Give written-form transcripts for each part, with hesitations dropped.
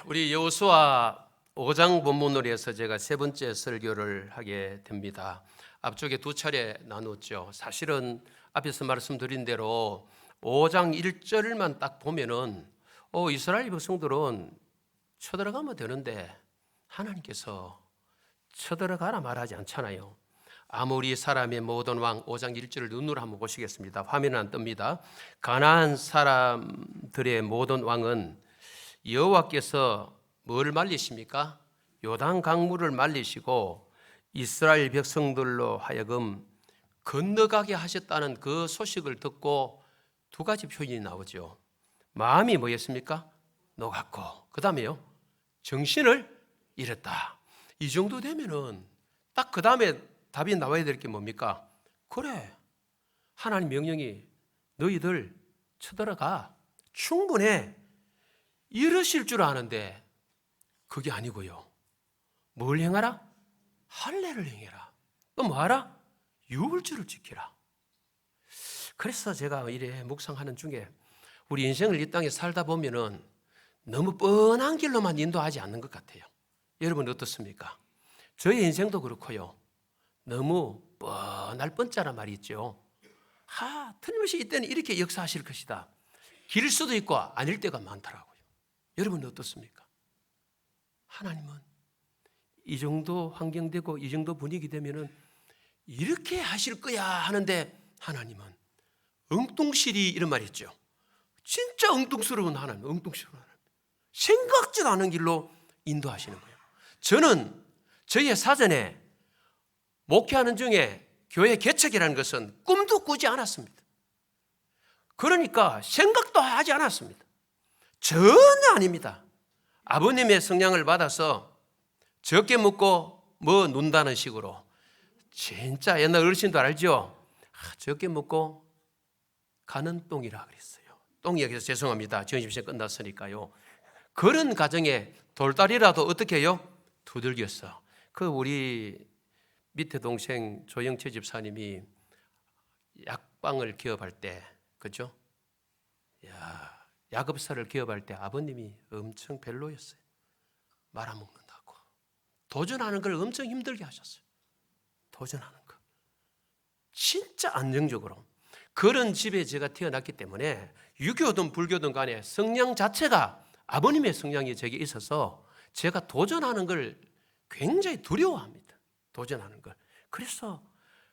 우리 여호수아 5장 본문으로 해서 제가 세 번째 설교를 하게 됩니다. 앞쪽에 두 차례 나눴죠. 사실은 앞에서 말씀드린 대로 5장 1절만 딱 보면은 이스라엘 백성들은 쳐들어가면 되는데 하나님께서 쳐들어가라 말하지 않잖아요. 아모리 사람의 모든 왕 5장 1절을 눈으로 한번 보시겠습니다. 화면은 안 뜹니다. 가나안 사람들의 모든 왕은 여호와께서 뭘 말리십니까? 요단 강물을 말리시고 이스라엘 백성들로 하여금 건너가게 하셨다는 그 소식을 듣고 두 가지 표현이 나오죠. 마음이 뭐였습니까? 녹았고, 그 다음에요, 정신을 잃었다. 이 정도 되면은 딱 그 다음에 답이 나와야 될 게 뭡니까? 그래, 하나님 명령이 너희들 쳐들어가, 충분해, 이러실 줄 아는데 그게 아니고요. 뭘 행하라? 할례를 행해라. 또 뭐하라? 유월절을 지키라. 그래서 제가 이래 묵상하는 중에 우리 인생을 이 땅에 살다 보면은 너무 뻔한 길로만 인도하지 않는 것 같아요. 여러분 어떻습니까? 저의 인생도 그렇고요. 너무 뻔할 뻔짜란 말이 있죠. 틀림없이 이때는 이렇게 역사하실 것이다. 길 수도 있고 아닐 때가 많더라고요. 여러분 어떻습니까? 하나님은 이 정도 환경되고 이 정도 분위기 되면은 이렇게 하실 거야 하는데 하나님은 엉뚱시리 이런 말 있죠. 진짜 엉뚱스러운 하나님, 엉뚱스러운 하나님. 생각지도 않은 길로 인도하시는 거예요. 저는 저희의 사전에 목회하는 중에 교회 개척이라는 것은 꿈도 꾸지 않았습니다. 그러니까 생각도 하지 않았습니다. 전혀 아닙니다. 아버님의 성향을 받아서 적게 먹고 뭐 논다는 식으로, 진짜 옛날 어르신도 알죠? 적게 먹고 가는 똥이라 그랬어요. 똥 얘기해서 죄송합니다. 점심시간 끝났으니까요. 그런 가정에 돌다리라도 어떻게 해요? 두들겼어. 우리 밑에 동생 조영채 집사님이 약방을 기업할 때, 그죠? 약업사를 기업할 때 아버님이 엄청 별로였어요. 말아먹는다고. 도전하는 걸 엄청 힘들게 하셨어요. 도전하는 거. 진짜 안정적으로. 그런 집에 제가 태어났기 때문에 유교든 불교든 간에 성향 자체가 아버님의 성향이 제게 있어서 제가 도전하는 걸 굉장히 두려워합니다. 도전하는 걸. 그래서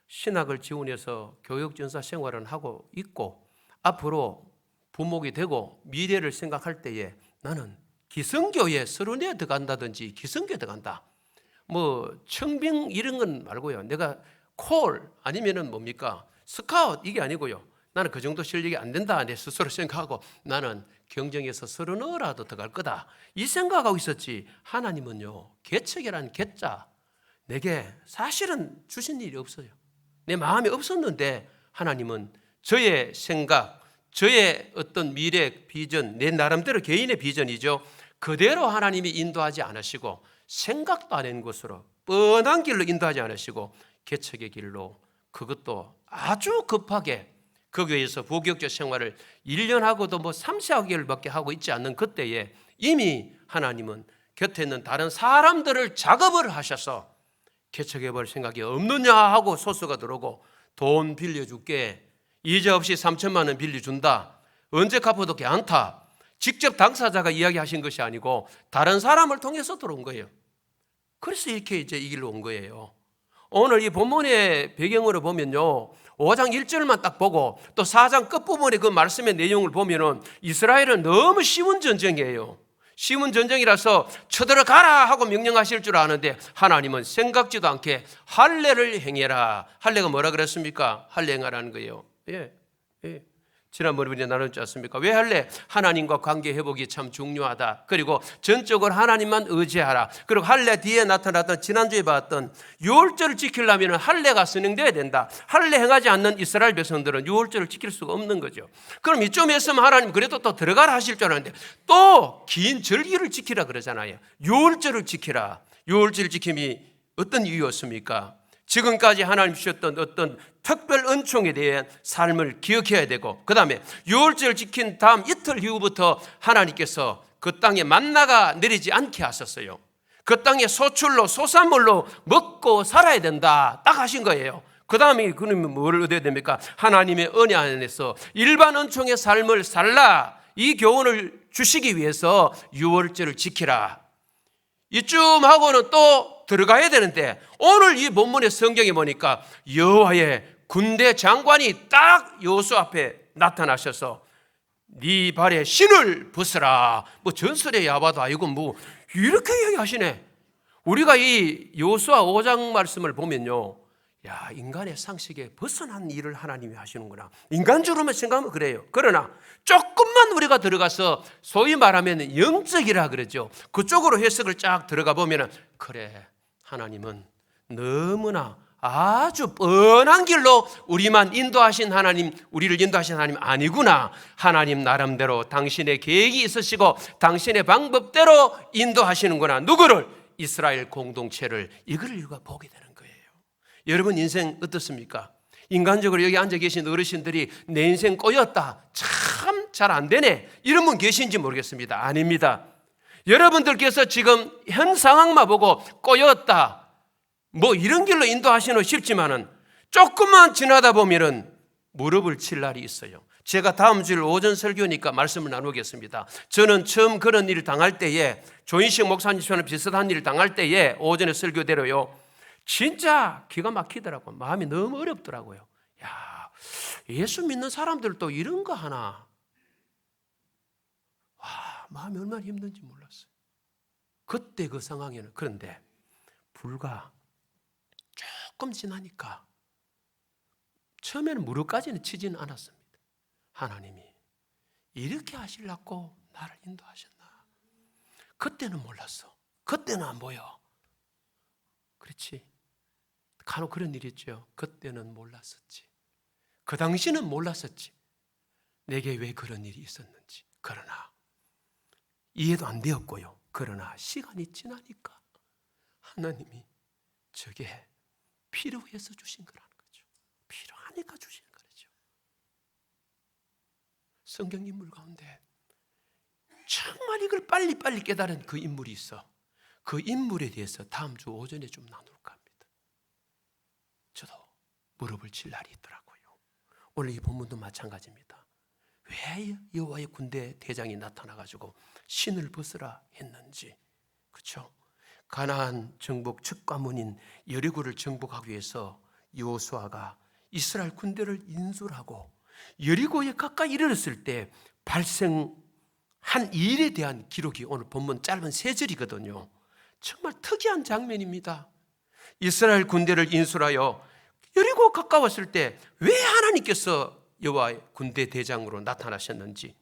신학을 지원해서 교육전사 생활을 하고 있고 앞으로 부목이 되고 미래를 생각할 때에 나는 기성교에 서른에 들어간다든지 기성교에 들어간다. 뭐 청빙 이런 건 말고요. 내가 콜 아니면은 뭡니까? 스카웃 이게 아니고요. 나는 그 정도 실력이 안 된다. 내 스스로 생각하고 나는 경정에서 서른어라도 들어갈 거다. 이 생각하고 있었지. 하나님은요. 개척이라는 개자 내게 사실은 주신 일이 없어요. 내 마음에 없었는데 하나님은 저의 생각, 저의 어떤 미래 비전, 내 나름대로 개인의 비전이죠. 그대로 하나님이 인도하지 않으시고 생각도 안 한 곳으로 뻔한 길로 인도하지 않으시고 개척의 길로, 그것도 아주 급하게 그 교회에서 부교육적 생활을 1년하고도 3, 4개월밖에 하고 있지 않는 그때에 이미 하나님은 곁에 있는 다른 사람들을 작업을 하셔서 개척해 볼 생각이 없느냐 하고 소수가 들어오고 돈 빌려줄게. 이자 없이 3천만 원 빌려준다. 언제 갚아도 괜찮다. 직접 당사자가 이야기하신 것이 아니고 다른 사람을 통해서 들어온 거예요. 그래서 이렇게 이제 이 길로 온 거예요. 오늘 이 본문의 배경으로 보면요. 5장 1절만 딱 보고 또 4장 끝부분의 그 말씀의 내용을 보면은 이스라엘은 너무 쉬운 전쟁이에요. 쉬운 전쟁이라서 쳐들어가라 하고 명령하실 줄 아는데 하나님은 생각지도 않게 할례를 행해라. 할례가 뭐라 그랬습니까? 할례 행하라는 거예요. 지난번에 우리 나눴지 않습니까? 왜 할래? 하나님과 관계 회복이 참 중요하다. 그리고 전적으로 하나님만 의지하라. 그리고 할례 뒤에 나타났던 지난주에 봤던 유월절을 지키려면 할례가 선행돼야 된다. 할례 행하지 않는 이스라엘 백성들은 유월절을 지킬 수가 없는 거죠. 그럼 이쯤 했으면 하나님 그래도 또 들어가라 하실 줄 알았는데 또 긴 절기를 지키라 그러잖아요. 유월절을 지키라. 유월절 지킴이 어떤 이유였습니까? 지금까지 하나님 주셨던 어떤 특별 은총에 대한 삶을 기억해야 되고, 그 다음에 유월절 지킨 다음 이틀 이후부터 하나님께서 그 땅에 만나가 내리지 않게 하셨어요. 그 땅에 소출로 소산물로 먹고 살아야 된다 딱 하신 거예요. 그 다음에 그러면 뭘 얻어야 됩니까? 하나님의 은혜 안에서 일반 은총의 삶을 살라, 이 교훈을 주시기 위해서 유월절을 지키라. 이쯤 하고는 또 들어가야 되는데, 오늘 이 본문의 성경에 보니까 여호와의 군대 장관이 딱 여호수아 앞에 나타나셔서 네 발에 신을 벗으라. 뭐 전설의 야바도 아니고 뭐 이렇게 얘기하시네. 우리가 이 여호수아 5장 말씀을 보면요, 야, 인간의 상식에 벗어난 일을 하나님이 하시는구나. 인간적으로만 생각하면 그래요. 그러나 조금만 우리가 들어가서 소위 말하면 영적이라 그러죠. 그쪽으로 해석을 쫙 들어가 보면, 그래, 하나님은 너무나 아주 뻔한 길로 우리만 인도하신 하나님, 우리를 인도하신 하나님 아니구나. 하나님 나름대로 당신의 계획이 있으시고 당신의 방법대로 인도하시는구나. 누구를? 이스라엘 공동체를. 이걸 우리가 보게 되는 거예요. 여러분 인생 어떻습니까? 인간적으로 여기 앉아 계신 어르신들이 내 인생 꼬였다, 참 잘 안 되네, 이런 분 계신지 모르겠습니다. 아닙니다. 여러분들께서 지금 현 상황만 보고 꼬였다, 뭐 이런 길로 인도하시는 싶지만은 조금만 지나다 보면은 무릎을 칠 날이 있어요. 제가 다음 주일 오전 설교니까 말씀을 나누겠습니다. 저는 처음 그런 일을 당할 때에, 조인식 목사님처럼 비슷한 일을 당할 때에 오전에 설교대로요, 진짜 기가 막히더라고. 마음이 너무 어렵더라고요. 야, 예수 믿는 사람들도 이런 거 하나. 와, 마음이 얼마나 힘든지 몰랐어요. 그때 그 상황에는. 그런데 불과 조금 지나니까, 처음에는 무릎까지는 치지는 않았습니다. 하나님이 이렇게 하시려고 나를 인도하셨나. 그때는 몰랐어. 그때는 안 보여. 그렇지. 간혹 그런 일이 있죠. 그때는 몰랐었지. 그 당시는 몰랐었지. 내게 왜 그런 일이 있었는지. 그러나 이해도 안 되었고요. 그러나 시간이 지나니까 하나님이 저게 필요해서 주신 거라는 거죠. 필요하니까 주신 거죠. 성경 인물 가운데 정말 이걸 빨리빨리 깨달은 그 인물이 있어. 그 인물에 대해서 다음 주 오전에 좀 나눌까 합니다. 저도 무릎을 칠 날이 있더라고요. 오늘 이 본문도 마찬가지입니다. 왜 여호와의 군대 대장이 나타나가지고 신을 벗으라 했는지. 그렇죠? 가나안 정복 첫 관문인 여리고를 정복하기 위해서 여호수아가 이스라엘 군대를 인솔하고 여리고에 가까이 이르렀을 때 발생한 일에 대한 기록이 오늘 본문 짧은 3절이거든요. 정말 특이한 장면입니다. 이스라엘 군대를 인솔하여 여리고 가까웠을 때 왜 하나님께서 여호와의 군대 대장으로 나타나셨는지,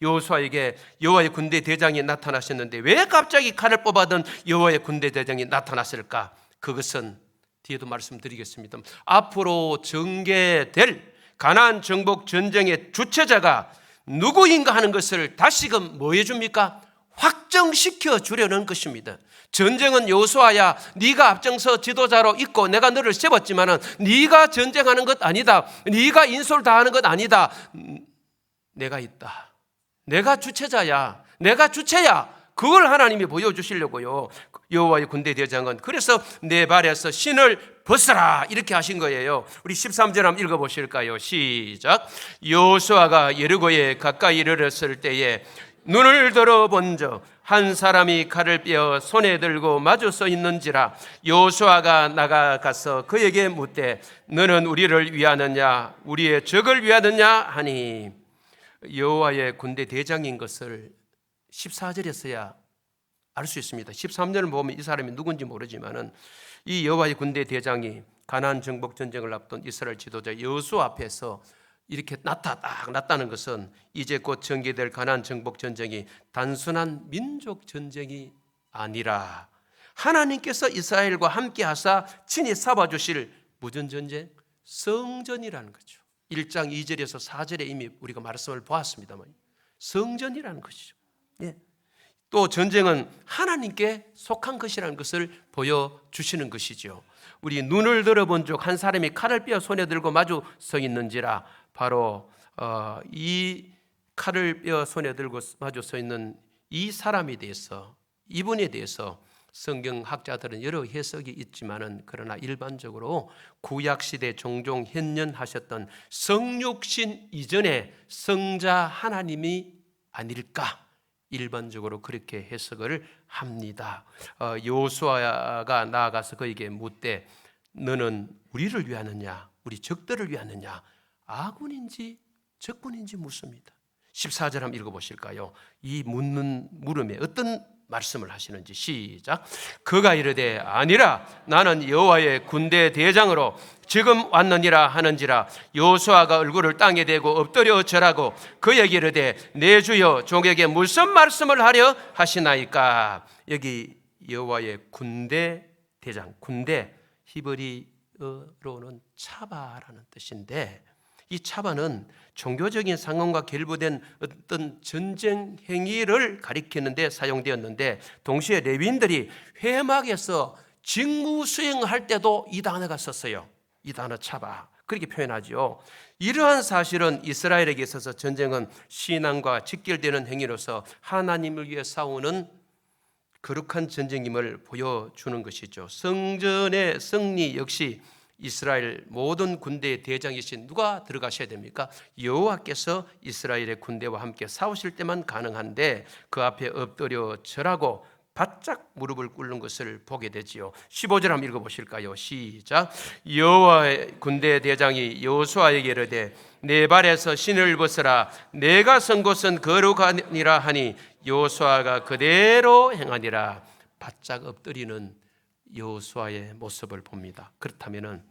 여호수아에게 여호와의 군대 대장이 나타나셨는데 왜 갑자기 칼을 뽑아든 여호와의 군대 대장이 나타났을까? 그것은 뒤에도 말씀드리겠습니다. 앞으로 전개될 가나안 정복 전쟁의 주체자가 누구인가 하는 것을 다시금 뭐 해줍니까? 확정시켜 주려는 것입니다. 전쟁은 여호수아야, 네가 앞장서 지도자로 있고 내가 너를 세웠지만은 네가 전쟁하는 것 아니다. 네가 인솔 다 하는 것 아니다. 내가 있다. 내가 주체자야. 내가 주체야. 그걸 하나님이 보여주시려고요. 여호와의 군대 대장은 그래서 내 발에서 신을 벗으라 이렇게 하신 거예요. 우리 13절 한번 읽어보실까요? 시작. 여호수아가 여리고에 가까이 이르렀을 때에 눈을 들어 본즉 한 사람이 칼을 빼어 손에 들고 마주 서 있는지라. 여호수아가 나가가서 그에게 묻되 너는 우리를 위하느냐 우리의 적을 위하느냐 하니, 여호와의 군대 대장인 것을 14절에서야 알 수 있습니다. 13절을 보면 이 사람이 누군지 모르지만은 이 여호와의 군대 대장이 가나안 정복 전쟁을 앞둔 이스라엘 지도자 여호수아 앞에서 이렇게 나타났다는 것은 이제 곧 전개될 가나안 정복 전쟁이 단순한 민족 전쟁이 아니라 하나님께서 이스라엘과 함께 하사 친히 삼아주실 무슨 전쟁? 성전이라는 거죠. 1장 2절에서 4절에 이미 우리가 말씀을 보았습니다만 성전이라는 것이죠. 예. 또 전쟁은 하나님께 속한 것이라는 것을 보여주시는 것이죠. 우리 눈을 들어본 적 한 사람이 칼을 빼어 손에 들고 마주 서 있는지라. 바로 이 칼을 빼어 손에 들고 마주 서 있는 이 사람에 대해서, 이분에 대해서 성경학자들은 여러 해석이 있지만은 그러나 일반적으로 구약시대 종종 현현하셨던 성육신 이전의 성자 하나님이 아닐까, 일반적으로 그렇게 해석을 합니다. 여호수아가 나아가서 그에게 묻되 너는 우리를 위하느냐 우리 적들을 위하느냐, 아군인지 적군인지 묻습니다. 14절 한번 읽어보실까요? 이 묻는 물음에 어떤 말씀을 하시는지 시작. 그가 이르되 아니라 나는 여호와의 군대 대장으로 지금 왔느니라 하는지라. 여호수아가 얼굴을 땅에 대고 엎드려 절하고 그에게 이르되 내 주여 종에게 무슨 말씀을 하려 하시나이까. 여기 여호와의 군대 대장, 군대 히브리어로는 차바라는 뜻인데, 이 차바는 종교적인 상황과 결부된 어떤 전쟁 행위를 가리키는데 사용되었는데, 동시에 레위인들이 회막에서 직무 수행할 때도 이 단어가 썼어요. 이 단어 차바, 그렇게 표현하죠. 이러한 사실은 이스라엘에게 있어서 전쟁은 신앙과 직결되는 행위로서 하나님을 위해 싸우는 거룩한 전쟁임을 보여주는 것이죠. 성전의 승리 역시 이스라엘 모든 군대의 대장이신 누가 들어가셔야 됩니까? 여호와께서 이스라엘의 군대와 함께 싸우실 때만 가능한데 그 앞에 엎드려 절하고 바짝 무릎을 꿇는 것을 보게 되지요. 15절 한번 읽어보실까요? 시작. 여호와의 군대 대장이 여호수아에게 이르되 내 발에서 신을 벗으라. 내가 선 곳은 거룩하니라 하니 여호수아가 그대로 행하니라. 바짝 엎드리는 여호수아의 모습을 봅니다. 그렇다면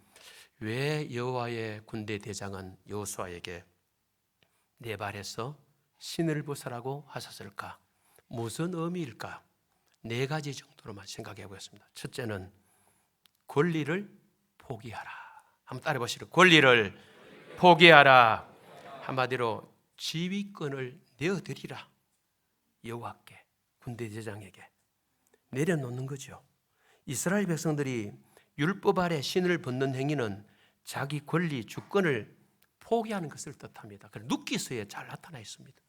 왜 여호와의 군대 대장은 여호수아에게 내 발에서 신을 벗으라고 하셨을까? 무슨 의미일까? 네 가지 정도로만 생각해 보겠습니다. 첫째는 권리를 포기하라. 한번 따라 보시죠. 권리를 포기하라. 한마디로 지휘권을 내어드리라. 여호와께, 군대 대장에게 내려놓는 거죠. 이스라엘 백성들이 율법 아래 신을 벗는 행위는 자기 권리, 주권을 포기하는 것을 뜻합니다. 그래서 눕기서에 잘 나타나 있습니다.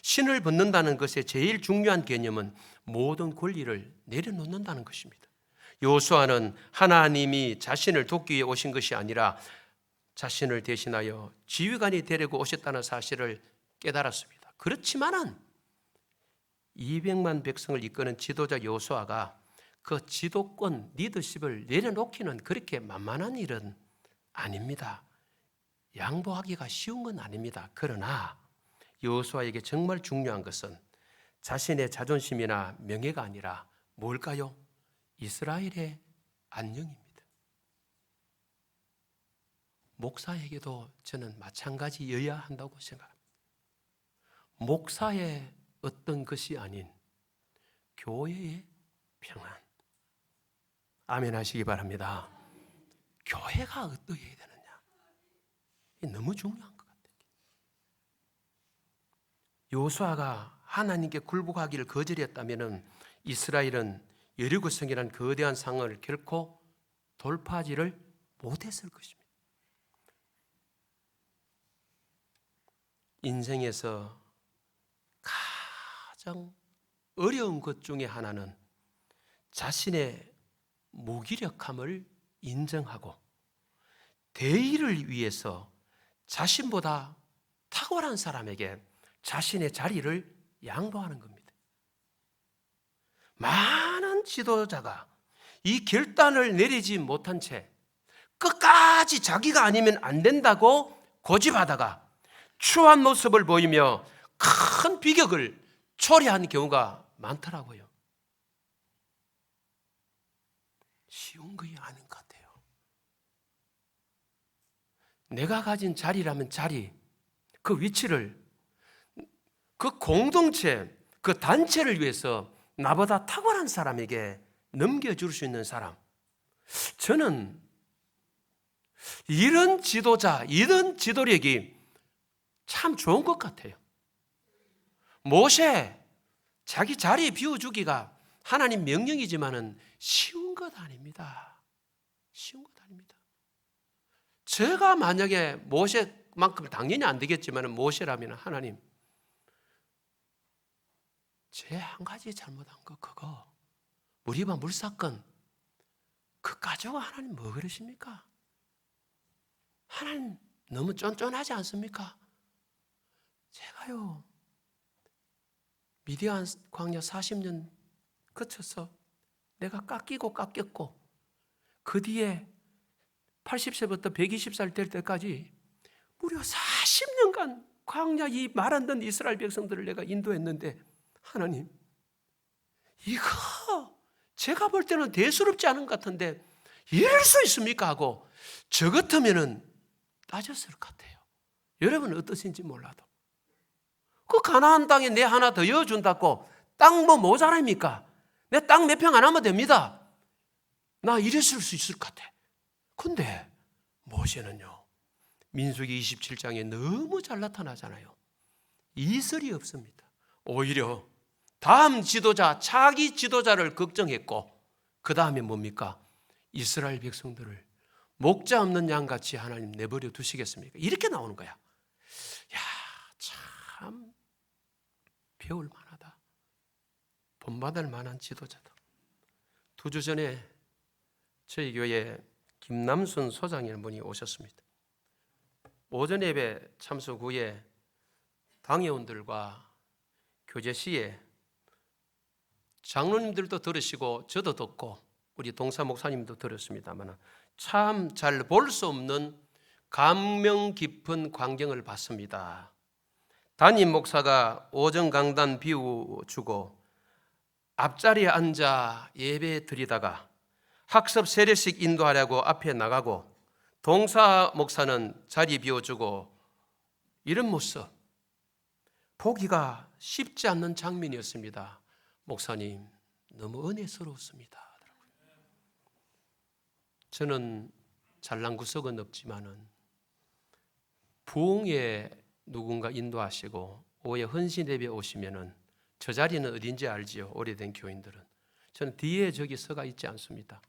신을 벗는다는 것의 제일 중요한 개념은 모든 권리를 내려놓는다는 것입니다. 여호수아는 하나님이 자신을 돕기 위해 오신 것이 아니라 자신을 대신하여 지휘관이 되려고 오셨다는 사실을 깨달았습니다. 그렇지만은 200만 백성을 이끄는 지도자 여호수아가 그 지도권, 리더십을 내려놓기는 그렇게 만만한 일은 아닙니다. 양보하기가 쉬운 건 아닙니다. 그러나 여호수아에게 정말 중요한 것은 자신의 자존심이나 명예가 아니라 뭘까요? 이스라엘의 안녕입니다. 목사에게도 저는 마찬가지여야 한다고 생각합니다. 목사의 어떤 것이 아닌 교회의 평안. 아멘 하시기 바랍니다. 교회가 어떠해야 되느냐, 이게 너무 중요한 것 같아요. 여호수아가 하나님께 굴복하기를 거절했다면 이스라엘은 여리고 성이라는 거대한 상을 결코 돌파하지를 못했을 것입니다. 인생에서 가장 어려운 것 중에 하나는 자신의 무기력함을 인정하고 대의를 위해서 자신보다 탁월한 사람에게 자신의 자리를 양보하는 겁니다. 많은 지도자가 이 결단을 내리지 못한 채 끝까지 자기가 아니면 안 된다고 고집하다가 추한 모습을 보이며 큰 비격을 초래하는 경우가 많더라고요. 쉬운 것이 아닌 것 같아요. 내가 가진 자리라면 자리, 그 위치를, 그 공동체, 그 단체를 위해서 나보다 탁월한 사람에게 넘겨줄 수 있는 사람, 저는 이런 지도자, 이런 지도력이 참 좋은 것 같아요. 모세, 자기 자리 비워주기가 하나님 명령이지만은 쉬운 것 아닙니다. 쉬운 것 아닙니다. 제가 만약에 모세만큼 당연히 안 되겠지만 모세라면 하나님, 제 한 가지 잘못한 거 그거 무리바 물사건 그 가지고 하나님 뭐 그러십니까? 하나님 너무 쫀쫀하지 않습니까? 제가요 미디안 광야 40년 거쳐서 내가 깎이고 깎였고 그 뒤에 80세부터 120살 될 때까지 무려 40년간 광야 이 말 안 듣는 이스라엘 백성들을 내가 인도했는데 하나님 이거 제가 볼 때는 대수롭지 않은 것 같은데 이럴 수 있습니까? 하고 저 같으면은 따졌을 것 같아요. 여러분은 어떠신지 몰라도 그 가나안 땅에 내 하나 더 여준다고 땅 뭐 모자랍니까? 내 땅 몇 평 안 하면 됩니다. 나 이랬을 수 있을 것 같아. 근데 모세는요 민수기 27장에 너무 잘 나타나잖아요. 이설이 없습니다. 오히려 다음 지도자 차기 지도자를 걱정했고 그 다음에 뭡니까? 이스라엘 백성들을 목자 없는 양같이 하나님 내버려 두시겠습니까? 이렇게 나오는 거야. 야, 참 배울 만하다. 본받을 만한 지도자다. 2주 전에 저희 교회에 김남순 소장이라는 분이 오셨습니다. 오전 예배 참석 후에 당회원들과 교제 시에 장로님들도 들으시고 저도 듣고 우리 동사 목사님도 들었습니다만 참 잘 볼 수 없는 감명 깊은 광경을 봤습니다. 담임 목사가 오전 강단 비워주고 앞자리에 앉아 예배 드리다가 학습 세례식 인도하려고 앞에 나가고 동사 목사는 자리 비워주고 이런 모습 보기가 쉽지 않는 장면이었습니다. 목사님 너무 은혜스러웠습니다. 저는 잘난 구석은 없지만은 부흥에 누군가 인도하시고 오후에 헌신 예배 오시면은 저 자리는 어딘지 알지요. 오래된 교인들은 저는 뒤에 저기 서가 있지 않습니다.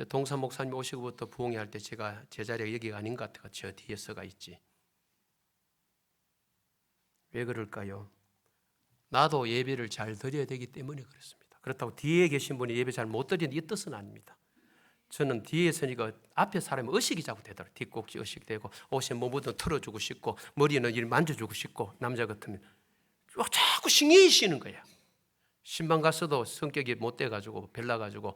동사 목사님 오시고부터 부흥회 할 때 제가 제 자리가 여기가 아닌 것 같아요. 저 뒤에 서가 있지. 왜 그럴까요? 나도 예배를 잘 드려야 되기 때문에 그렇습니다. 그렇다고 뒤에 계신 분이 예배 잘 못 드리는 이 뜻은 아닙니다. 저는 뒤에 서니까 앞에 사람이 의식이 자꾸 되더라고요. 뒷꼭지 의식 되고 옷에 뭐든 틀어주고 싶고 머리는 일 만져주고 싶고 남자 같으면 자꾸 신경이 쓰이는 거야. 신방 갔어도 성격이 못 돼가지고 별나가지고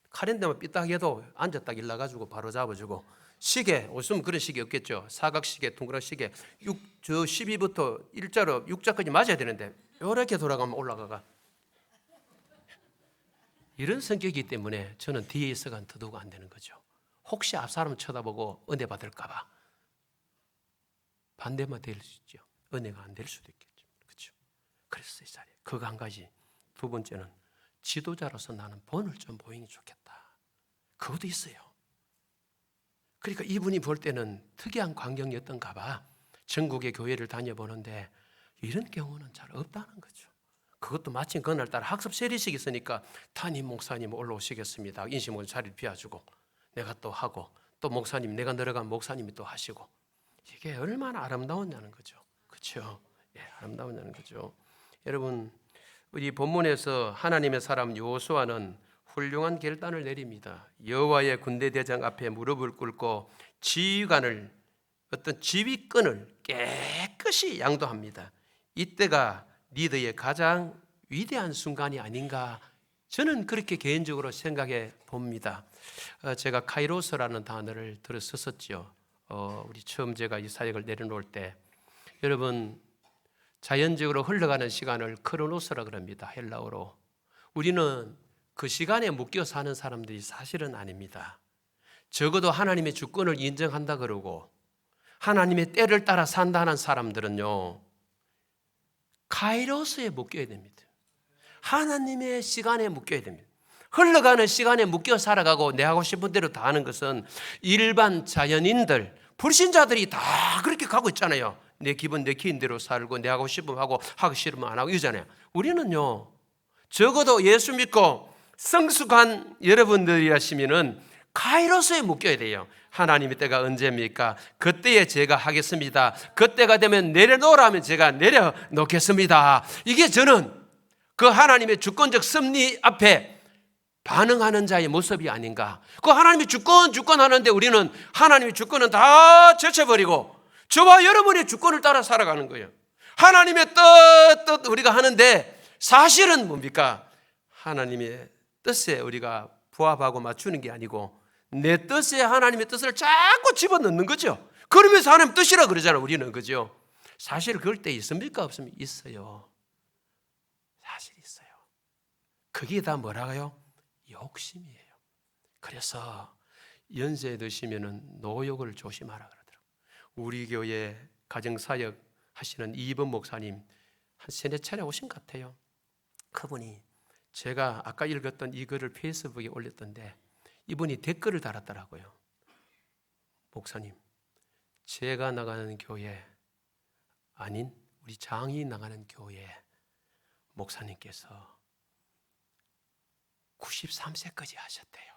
카렌다만 삐딱해도 앉았다 일나가지고 바로 잡아주고 시계 없으면 그런 시계 없겠죠. 사각시계 동그란 시계 12부터 일자로 6자까지 맞아야 되는데 이렇게 돌아가면 올라가가 이런 성격이기 때문에 저는 뒤에 있어가 더더욱 안 되는 거죠. 혹시 앞 사람 쳐다보고 은혜 받을까 봐 반대만 될 수 있죠. 은혜가 안 될 수도 있겠죠. 그렇죠? 그래서 이 자리에 그거 한 가지. 두 번째는 지도자로서 나는 본을 좀 보이는 게 좋겠다. 그것도 있어요. 그러니까 이분이 볼 때는 특이한 광경이었던가 봐. 전국의 교회를 다녀보는데 이런 경우는 잘 없다는 거죠. 그것도 마침 그날따라 학습 세례식이 있으니까 담임 목사님 올라오시겠습니다. 인심을 자리를 비워주고 내가 또 하고 또 목사님 내가 내려가면 목사님이 또 하시고 이게 얼마나 아름다웠냐는 거죠. 그렇죠? 예, 아름다웠냐는 거죠. 여러분 우리 본문에서 하나님의 사람 여호수아는 훌륭한 결단을 내립니다. 여호와의 군대 대장 앞에 무릎을 꿇고 지휘관을 어떤 지휘권을 깨끗이 양도합니다. 이때가 리더의 가장 위대한 순간이 아닌가 저는 그렇게 개인적으로 생각해 봅니다. 제가 카이로스라는 단어를 들어 썼었죠. 우리 처음 제가 이 사역을 내려놓을 때 여러분 자연적으로 흘러가는 시간을 크로노스라 그럽니다. 헬라어로. 우리는 그 시간에 묶여 사는 사람들이 사실은 아닙니다. 적어도 하나님의 주권을 인정한다 그러고 하나님의 때를 따라 산다는 사람들은요 카이로스에 묶여야 됩니다. 하나님의 시간에 묶여야 됩니다. 흘러가는 시간에 묶여 살아가고 내 하고 싶은 대로 다 하는 것은 일반 자연인들, 불신자들이 다 그렇게 가고 있잖아요. 내 기분 내키는 대로 살고 내 하고 싶으면 하고 하기 싫으면 안 하고 이러잖아요. 우리는요 적어도 예수 믿고 성숙한 여러분들이라시면은 카이로스에 묶여야 돼요. 하나님의 때가 언제입니까? 그때에 제가 하겠습니다. 그때가 되면 내려놓으라면 제가 내려놓겠습니다. 이게 저는 그 하나님의 주권적 섭리 앞에 반응하는 자의 모습이 아닌가. 그 하나님이 주권 하는데 우리는 하나님의 주권은 다 제쳐버리고 저와 여러분의 주권을 따라 살아가는 거예요. 하나님의 뜻 우리가 하는데 사실은 뭡니까? 하나님의 뜻에 우리가 부합하고 맞추는 게 아니고 내 뜻에 하나님의 뜻을 자꾸 집어넣는 거죠. 그러면서 하나님 뜻이라 그러잖아요. 우리는. 그죠? 사실 그럴 때 있습니까? 없습니까? 있어요. 사실 있어요. 그게 다 뭐라고요? 욕심이에요. 그래서 연세 드시면은 노욕을 조심하라 그러더라고요. 우리 교회 가정사역 하시는 이번 목사님 한 3-4차례 오신 것 같아요. 그분이 제가 아까 읽었던 이 글을 페이스북에 올렸던데 이분이 댓글을 달았더라고요. 목사님, 제가 나가는 교회 아닌 우리 장이 나가는 교회 목사님께서 93세까지 하셨대요.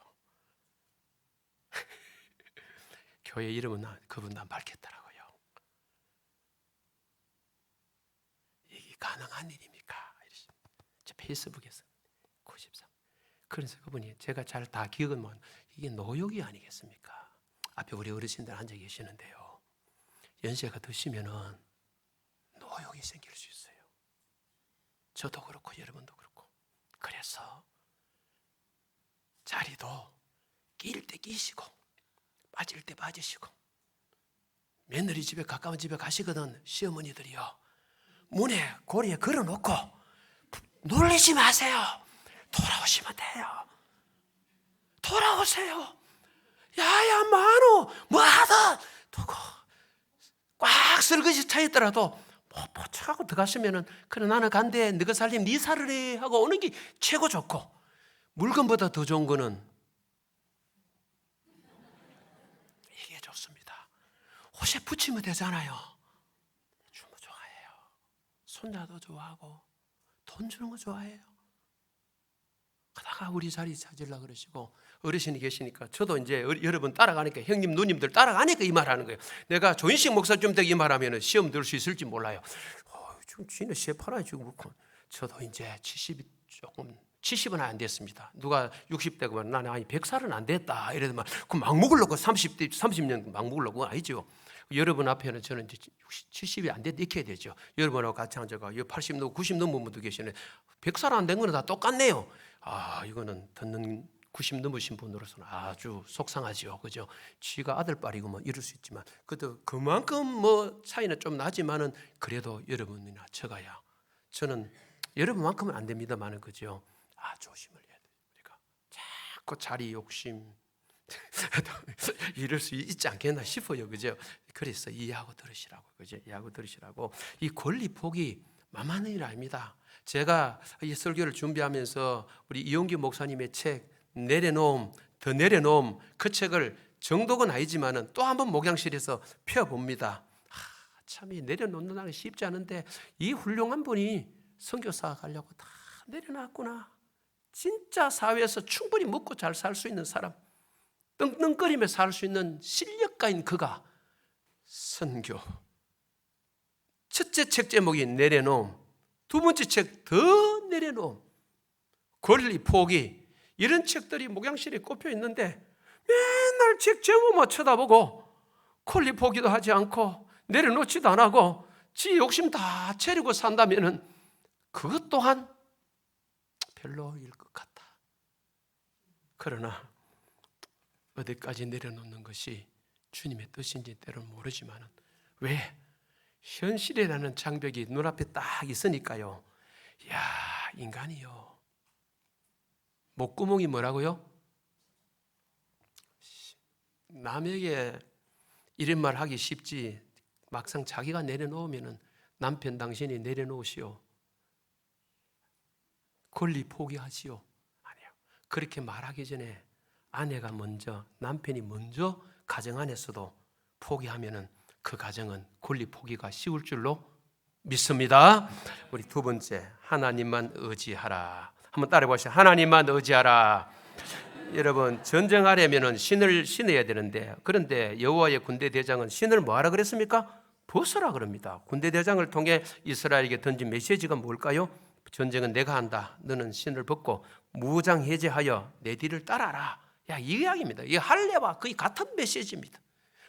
교회 이름은 그분 안 밝혔더라고요. 이게 가능한 일입니까? 제 페이스북에서 93. 그래서 그분이 제가 잘 다 기억은 못, 이게 노욕이 아니겠습니까? 앞에 우리 어르신들 앉아 계시는데요. 연세가 드시면은 노욕이 생길 수 있어요. 저도 그렇고 여러분도 그렇고. 그래서 자리도 끼일 때 끼시고 빠질 때 빠지시고. 며느리 집에 가까운 집에 가시거든 시어머니들이요. 문에 고리에 걸어놓고 놀리지 마세요. 돌아오시면 돼요. 돌아오세요. 야야 마노 뭐 하든 두고 꽉 설거지 차있더라도 포착하고 들어가시면은 그래 나는 간대 너가 살림 네 살을 해 하고 오는 게 최고 좋고 물건보다 더 좋은 거는 이게 좋습니다. 옷에 붙이면 되잖아요. 주모 좋아해요. 손자도 좋아하고 돈 주는 거 좋아해요. 하다가 우리 자리 찾으려고 그러시고 어르신이 계시니까 저도 이제 여러분 따라가니까 형님 누님들 따라가니까 이 말하는 거예요. 내가 조인식 목사쯤 되게 이 말하면 시험 들 수 있을지 몰라요. 지금 지네 시파라 지금 저도 이제 70은 안 됐습니다. 누가 60대고 나는 아니 100살은 안 됐다 이러더만 그 막 먹으려고 30년 막 먹으려고 아니죠. 여러분 앞에는 저는 이제 70이 안 됐다 익혀야 되죠. 여러분하고 같이 앉아가 80 넘고 90 넘은 분도 계시네. 100살 안 된 거는 다 똑같네요. 아 이거는 듣는 90 넘으신 분으로서는 아주 속상하죠. 그죠? 쥐가 아들빨이고 뭐 이럴 수 있지만 그래도 그만큼 뭐 차이는 좀 나지만은 그래도 여러분이나 저가야 저는 여러분만큼은 안 됩니다만은 그죠? 아 조심을 해야 돼요. 우리가 자꾸 자리 욕심 이럴 수 있지 않겠나 싶어요. 그죠? 그래서 이해하고 들으시라고. 그죠? 이해하고 들으시라고. 이 권리 포기 만만한 일 아닙니다. 제가 이 설교를 준비하면서 우리 이용규 목사님의 책 내려놓음, 더 내려놓음 그 책을 정독은 아니지만은 또 한번 목양실에서 펴봅니다. 참 이 내려놓는 게 쉽지 않은데 이 훌륭한 분이 선교사 가려고 다 내려놨구나. 진짜 사회에서 충분히 먹고 잘 살 수 있는 사람, 떵떵거리며 살 수 있는 실력가인 그가 선교. 첫째 책 제목이 내려놓음, 두 번째 책 더 내려놓음, 권리 포기 이런 책들이 목양실에 꼽혀 있는데 맨날 책 제목만 쳐다보고 권리 포기도 하지 않고 내려놓지도 안 하고 지 욕심 다 채리고 산다면은 그것 또한 별로일 것 같다. 그러나 어디까지 내려놓는 것이 주님의 뜻인지 때로는 모르지만은 왜? 현실이라는 장벽이 눈앞에 딱 있으니까요. 야 인간이요. 목구멍이 뭐라고요? 남에게 이런 말 하기 쉽지 막상 자기가 내려놓으면은 남편 당신이 내려놓으시오. 권리 포기하시오. 아니요. 그렇게 말하기 전에 아내가 먼저 남편이 먼저 가정 안에서도 포기하면은 그 가정은 권리 포기가 쉬울 줄로 믿습니다. 우리 두 번째 하나님만 의지하라. 한번 따라해 보시죠. 하나님만 의지하라. 여러분 전쟁하려면은 신을 신어야 되는데 그런데 여호와의 군대 대장은 신을 뭐하라 그랬습니까? 벗으라 그럽니다. 군대 대장을 통해 이스라엘에게 던진 메시지가 뭘까요? 전쟁은 내가 한다. 너는 신을 벗고 무장해제하여 내 뒤를 따라라. 야, 이 이야기입니다. 이 할례와 거의 같은 메시지입니다.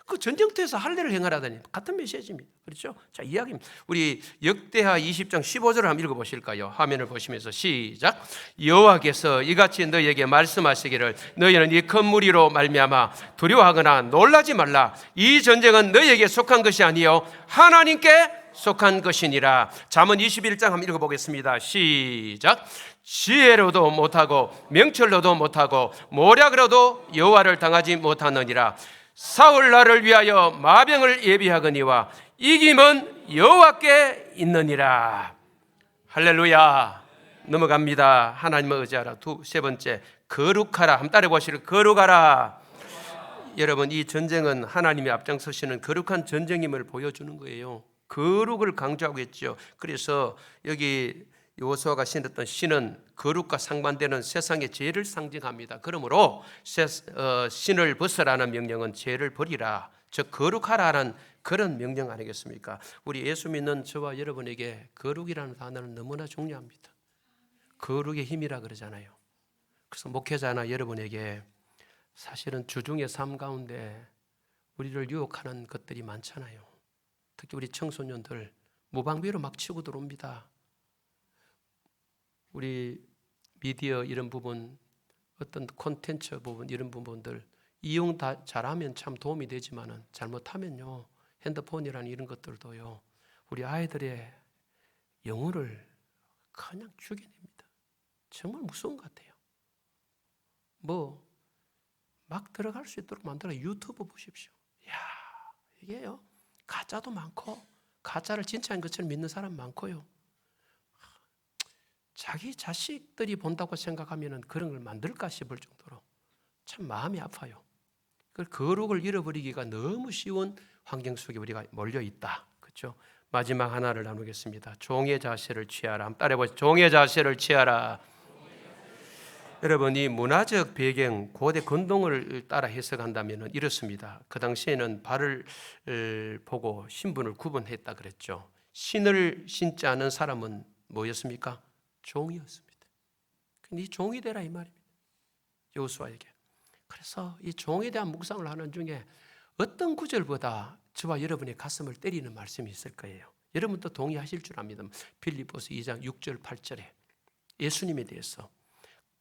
그 전쟁터에서 할례를 행하라더니 같은 메시지입니다. 그렇죠? 자, 이야기입니다. 우리 역대하 20장 15절을 한번 읽어보실까요? 화면을 보시면서 시작. 여호와께서 이같이 너희에게 말씀하시기를 너희는 이 큰 무리로 말미암아 두려워하거나 놀라지 말라. 이 전쟁은 너희에게 속한 것이 아니요 하나님께 속한 것이니라. 잠언 21장 한번 읽어보겠습니다. 시작. 지혜로도 못하고 명철로도 못하고 모략으로도 여호와를 당하지 못하느니라. 사울 나를 위하여 마병을 예비하거니와 이김은 여호와께 있느니라. 할렐루야. 넘어갑니다. 하나님을 의지하라. 세 번째, 거룩하라. 한번 따라해 보시죠. 거룩하라. 여러분, 이 전쟁은 하나님이 앞장서시는 거룩한 전쟁임을 보여주는 거예요. 거룩을 강조하고 있죠. 그래서 여기 여호수아가 신었던 신은 거룩과 상반되는 세상의 죄를 상징합니다. 그러므로 신을 벗으라는 명령은 죄를 버리라, 즉 거룩하라는 그런 명령 아니겠습니까? 우리 예수 믿는 저와 여러분에게 거룩이라는 단어는 너무나 중요합니다. 거룩의 힘이라 그러잖아요. 그래서 목회자나 여러분에게 사실은 주중의 삶 가운데 우리를 유혹하는 것들이 많잖아요. 특히 우리 청소년들 무방비로 막 치고 들어옵니다. 우리 미디어 이런 부분, 어떤 콘텐츠 부분 이런 부분들 이용 다 잘하면 참 도움이 되지만은 잘못하면요, 핸드폰이라는 이런 것들도요, 우리 아이들의 영혼을 그냥 죽여냅니다. 정말 무서운 것 같아요. 막 들어갈 수 있도록 만들어. 유튜브 보십시오. 이야, 이게요, 가짜도 많고 가짜를 진짜인 것처럼 믿는 사람 많고요. 자기 자식들이 본다고 생각하면 그런 걸 만들까 싶을 정도로 참 마음이 아파요. 그 거룩을 잃어버리기가 너무 쉬운 환경 속에 우리가 몰려 있다. 그렇죠? 마지막 하나를 나누겠습니다. 종의 자세를 취하라. 한번 따라해보세요. 종의 자세를 취하라. 여러분, 이 문화적 배경, 고대 건동을 따라 해석한다면 이렇습니다. 그 당시에는 발을 보고 신분을 구분했다 그랬죠. 신을 신지 않은 사람은 뭐였습니까? 종이었습니다. 이 종이 되라 이 말입니다. 여호수아에게. 그래서 이 종에 대한 묵상을 하는 중에 어떤 구절보다 저와 여러분의 가슴을 때리는 말씀이 있을 거예요. 여러분도 동의하실 줄 압니다. 빌립보서 2장 6절 8절에 예수님에 대해서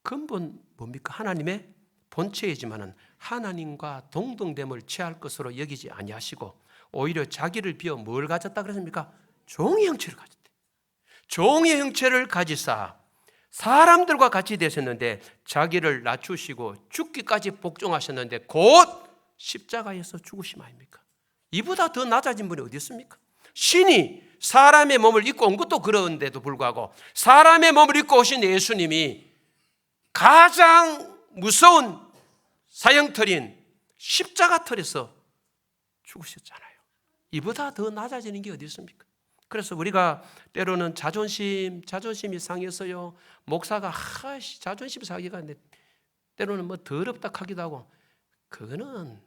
근본 뭡니까? 하나님의 본체이지만은 하나님과 동등됨을 취할 것으로 여기지 아니하시고 오히려 자기를 비워 뭘 가졌다 그랬습니까? 종의 형체를 가졌대. 종의 형체를 가지사 사람들과 같이 되셨는데 자기를 낮추시고 죽기까지 복종하셨는데 곧 십자가에서 죽으심 아닙니까? 이보다 더 낮아진 분이 어디 있습니까? 신이 사람의 몸을 입고 온 것도 그런데도 불구하고 사람의 몸을 입고 오신 예수님이 가장 무서운 사형털인 십자가털에서 죽으셨잖아요. 이보다 더 낮아지는 게 어디 있습니까? 그래서 우리가 때로는 자존심이 상해서요, 목사가 자존심 상해가 때로는 뭐 더럽다 하기도 하고, 그거는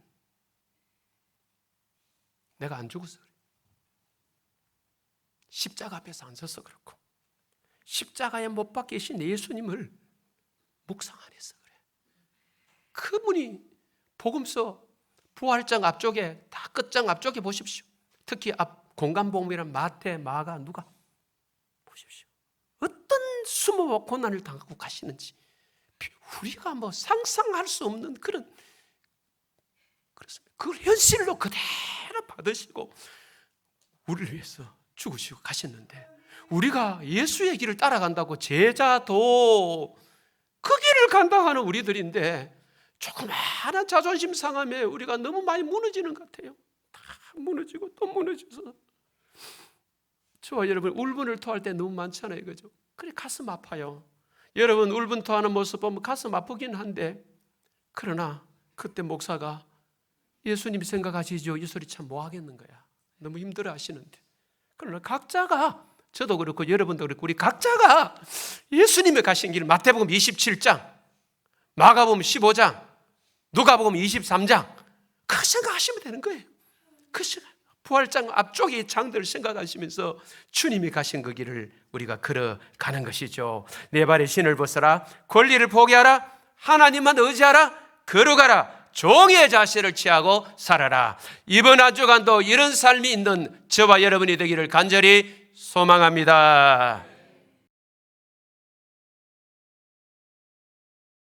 내가 안 죽어서 그래. 십자가 앞에서 안 서서 그렇고, 십자가에 못 박히신 예수님을 묵상 안 해서 그래. 그분이 복음서 부활장 앞쪽에, 다 끝장 앞쪽에 보십시오. 특히 공간복음이란 마태, 마가, 누가 보십시오. 어떤 수모와 고난을 당하고 가시는지 우리가 뭐 상상할 수 없는 그런, 그렇습니다. 그걸 현실로 그대로 받으시고 우리를 위해서 죽으시고 가셨는데, 우리가 예수의 길을 따라간다고 제자도 그 길을 간다 하는 우리들인데 조그마한 자존심 상함에 우리가 너무 많이 무너지는 것 같아요. 다 무너지고 또 무너져서 저와 여러분 울분을 토할 때 너무 많잖아요, 그죠? 그래 가슴 아파요. 여러분 울분 토하는 모습 보면 가슴 아프긴 한데, 그러나 그때 목사가 예수님 생각하시죠? 이 소리 참 뭐 하겠는 거야. 너무 힘들어 하시는데. 그러나 각자가, 저도 그렇고 여러분도 그렇고 우리 각자가 예수님의 가신 길, 마태복음 27장, 마가복음 15장, 누가복음 23장 그 생각하시면 되는 거예요. 그 생각 부활장 앞쪽의 장들을 생각하시면서 주님이 가신 그 길을 우리가 걸어가는 것이죠. 내 발에 신을 벗어라. 권리를 포기하라. 하나님만 의지하라. 걸어가라. 종의 자세를 취하고 살아라. 이번 한 주간도 이런 삶이 있는 저와 여러분이 되기를 간절히 소망합니다.